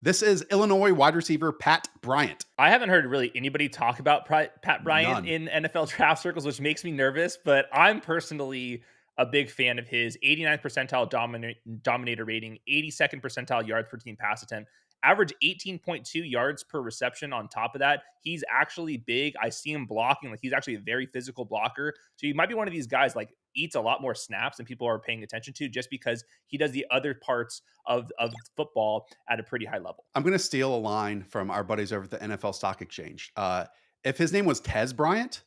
This is Illinois wide receiver Pat Bryant. I haven't heard really anybody talk about Pat Bryant None. in NFL draft circles, which makes me nervous, but I'm personally a big fan of his 89th percentile dominator rating, 82nd percentile yards per team pass attempt, average 18.2 yards per reception on top of that. He's actually big. I see him blocking. Like, he's actually a very physical blocker. So he might be one of these guys like eats a lot more snaps than people are paying attention to just because he does the other parts of football at a pretty high level. I'm going to steal a line from our buddies over at the NFL Stock Exchange. If his name was Tez Bryant,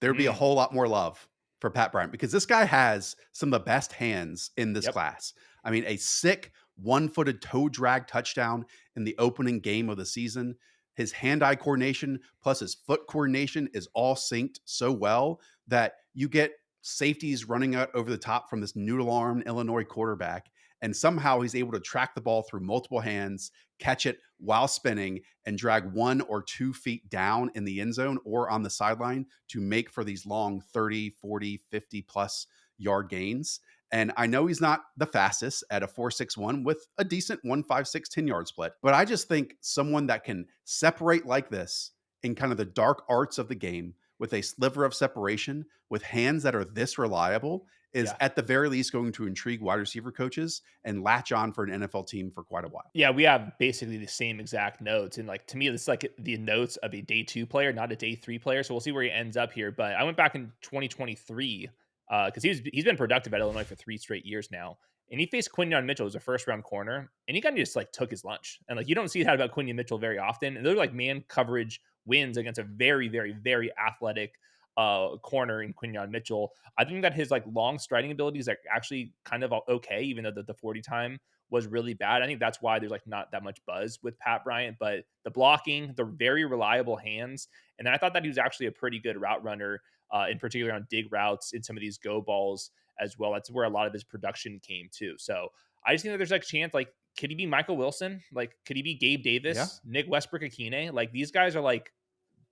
there'd be a Mm, whole lot more love for Pat Bryant because this guy has some of the best hands in this yep. class. I mean, a sick one-footed toe drag touchdown in the opening game of the season. His hand-eye coordination plus his foot coordination is all synced so well that you get safeties running out over the top from this noodle-armed Illinois quarterback, and somehow he's able to track the ball through multiple hands, catch it while spinning, and drag 1 or 2 feet down in the end zone or on the sideline to make for these long 30, 40, 50 plus yard gains. And I know he's not the fastest at a 4.61 with a decent 1.56 10-yard split, but I just think someone that can separate like this in kind of the dark arts of the game with a sliver of separation with hands that are this reliable is Yeah. at the very least going to intrigue wide receiver coaches and latch on for an NFL team for quite a while. Yeah, we have basically the same exact notes. And like, to me, this is like the notes of a day two player, not a day three player. So we'll see where he ends up here. But I went back in 2023 because he's been productive at Illinois for 3 straight years now. And he faced Quinyon Mitchell as a first round corner, and he kind of just like took his lunch. And like, you don't see that about Quinyon Mitchell very often. And they're like man coverage wins against a very, very, very athletic corner in Quinyon Mitchell. I think that his like long striding abilities are actually kind of okay, even though the 40 time was really bad. I think that's why there's like not that much buzz with Pat Bryant, but the blocking, the very reliable hands, and then I thought that he was actually a pretty good route runner, in particular on dig routes in some of these go balls as well. That's where a lot of his production came too. So I just think that there's like a chance, like, could he be Michael Wilson? Like, could he be Gabe Yeah. Davis, Nick Westbrook Akine? Like, these guys are like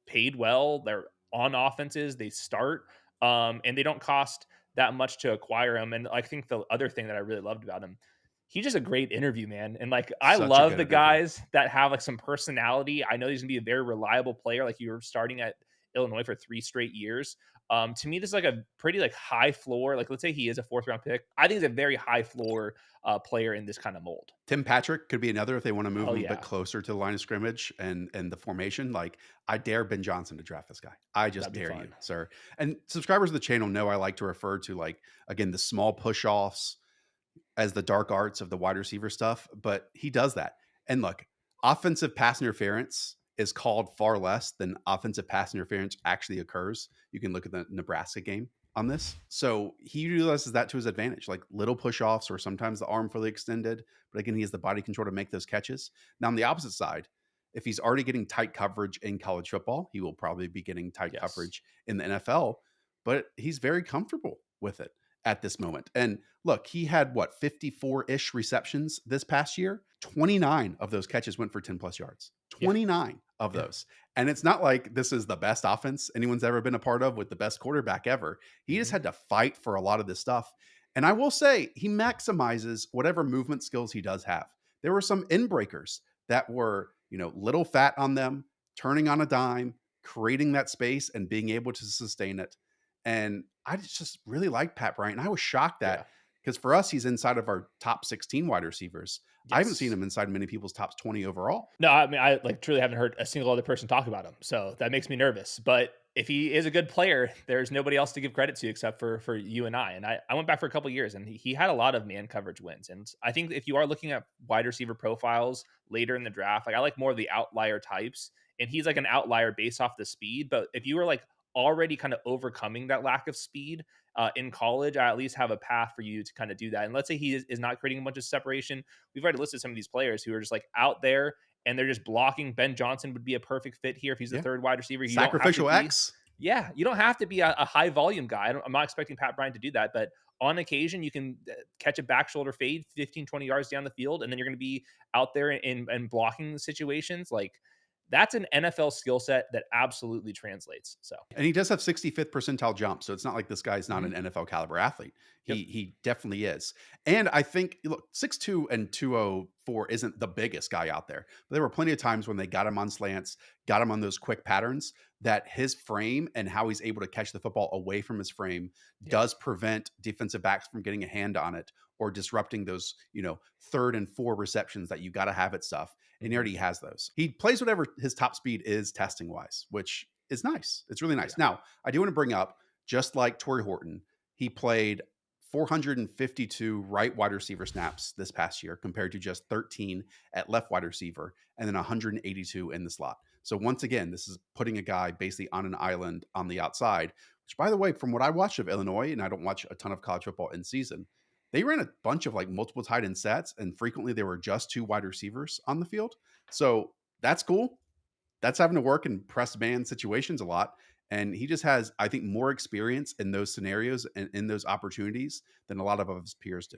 paid well. They're on offenses. They start, and they don't cost that much to acquire him. And I think the other thing that I really loved about him, he's just a great interview, man. And like, I Such a love good the interview. guys that have like some personality. I know he's gonna be a very reliable player. Like, you were starting at Illinois for 3 straight years. To me, this is like a pretty like high floor. Like, let's say he is a fourth round pick. I think he's a very high floor player in this kind of mold. Tim Patrick could be another if they want to move Oh him a bit yeah, closer to the line of scrimmage and the formation. Like, I dare Ben Johnson to draft this guy. I just that'd be dare you, fun. sir. And subscribers of the channel know I like to refer to, like, again, the small push offs as the dark arts of the wide receiver stuff, but he does that. And look, offensive pass interference is called far less than offensive pass interference actually occurs. You can look at the Nebraska game on this. So he utilizes that to his advantage, like little push offs or sometimes the arm fully extended. But again, he has the body control to make those catches. Now, on the opposite side, if he's already getting tight coverage in college football, he will probably be getting tight Yes. coverage in the NFL, but he's very comfortable with it at this moment. And look, he had what, 54 ish receptions this past year? 29 of those catches went for 10 plus yards. Yeah. 29 of Yeah. those. And it's not like this is the best offense anyone's ever been a part of with the best quarterback ever. He just Mhm. had to fight for a lot of this stuff. And I will say, he maximizes whatever movement skills he does have. There were some in breakers that were, little fat on them, turning on a dime, creating that space and being able to sustain it. And I just really like Pat Bryant. And I was shocked that Yeah. because for us, he's inside of our top 16 wide receivers. I haven't seen Yes. him inside many people's top 20 overall. No, I mean, I like truly haven't heard a single other person talk about him, so that makes me nervous. But if he is a good player, there's nobody else to give credit to except for you and I. And I went back for a couple years, and he had a lot of man coverage wins. And I think if you are looking at wide receiver profiles later in the draft, like, I like more of the outlier types, and he's like an outlier based off the speed. But if you were like already kind of overcoming that lack of speed in college, I at least have a path for you to kind of do that. And let's say he is not creating a bunch of separation. We've already listed some of these players who are just like out there and they're just blocking. Ben Johnson would be a perfect fit here if he's the Yeah. third wide receiver. You don't have to Sacrificial be, X. yeah, you don't have to be a high volume guy. I'm not expecting Pat Bryant to do that, but on occasion, you can catch a back shoulder fade 15, 20 yards down the field, and then you're going to be out there in blocking situations. Like, that's an NFL skill set that absolutely translates. So, And he does have 65th percentile jump, so it's not like this guy's not mhm. an NFL caliber athlete. Yep. He definitely is. And I think look, 6'2" and 204 isn't the biggest guy out there. But there were plenty of times when they got him on slants, got him on those quick patterns, that his frame and how he's able to catch the football away from his frame Yeah. does prevent defensive backs from getting a hand on it or disrupting those, third and four receptions that you got to have at stuff. And he Mhm. already has those. He plays whatever his top speed is testing wise, which is nice. It's really nice. Yeah. Now, I do want to bring up, just like Torrey Horton, he played 452 right wide receiver snaps this past year compared to just 13 at left wide receiver and then 182 in the slot. So once again, this is putting a guy basically on an island on the outside, which by the way, from what I watched of Illinois, and I don't watch a ton of college football in season, they ran a bunch of like multiple tight end sets and frequently there were just two wide receivers on the field. So that's cool. That's having to work in press man situations a lot. And he just has, I think, more experience in those scenarios and in those opportunities than a lot of his peers do.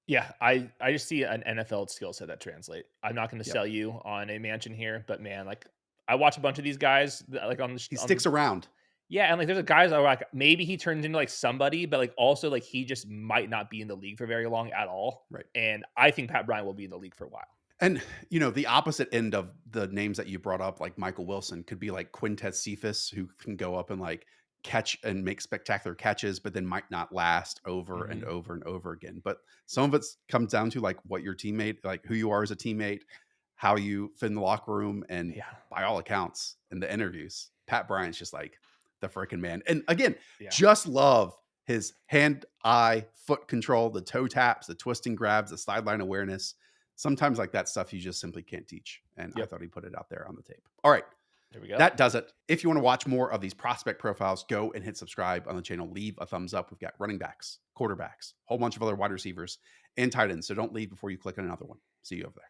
Yeah, I just see an NFL skill set that translate. I'm not gonna Yep. sell you on a mansion here, but man, like, I watch a bunch of these guys that, like, He on the sticks around. yeah, and, like, there's a guys that are like, maybe he turns into, like, somebody, but, like, also, like, he just might not be in the league for very long at all, Right. and I think Pat Bryant will be in the league for a while. And, the opposite end of the names that you brought up, like Michael Wilson, could be like Quintez Cephas, who can go up and like catch and make spectacular catches, but then might not last over and Mhm. over and over again. But some of it comes down to like what your teammate, like who you are as a teammate, how you fit in the locker room. And Yeah, by all accounts, in the interviews, Pat Bryant's just like the freaking man. And again, yeah. just love his hand, eye, foot control, the toe taps, the twisting grabs, the sideline awareness. Sometimes like that stuff you just simply can't teach. And I Yep. thought he put it out there on the tape. All right. There we go. That does it. If you want to watch more of these prospect profiles, go and hit subscribe on the channel. Leave a thumbs up. We've got running backs, quarterbacks, a whole bunch of other wide receivers and tight ends. So don't leave before you click on another one. See you over there.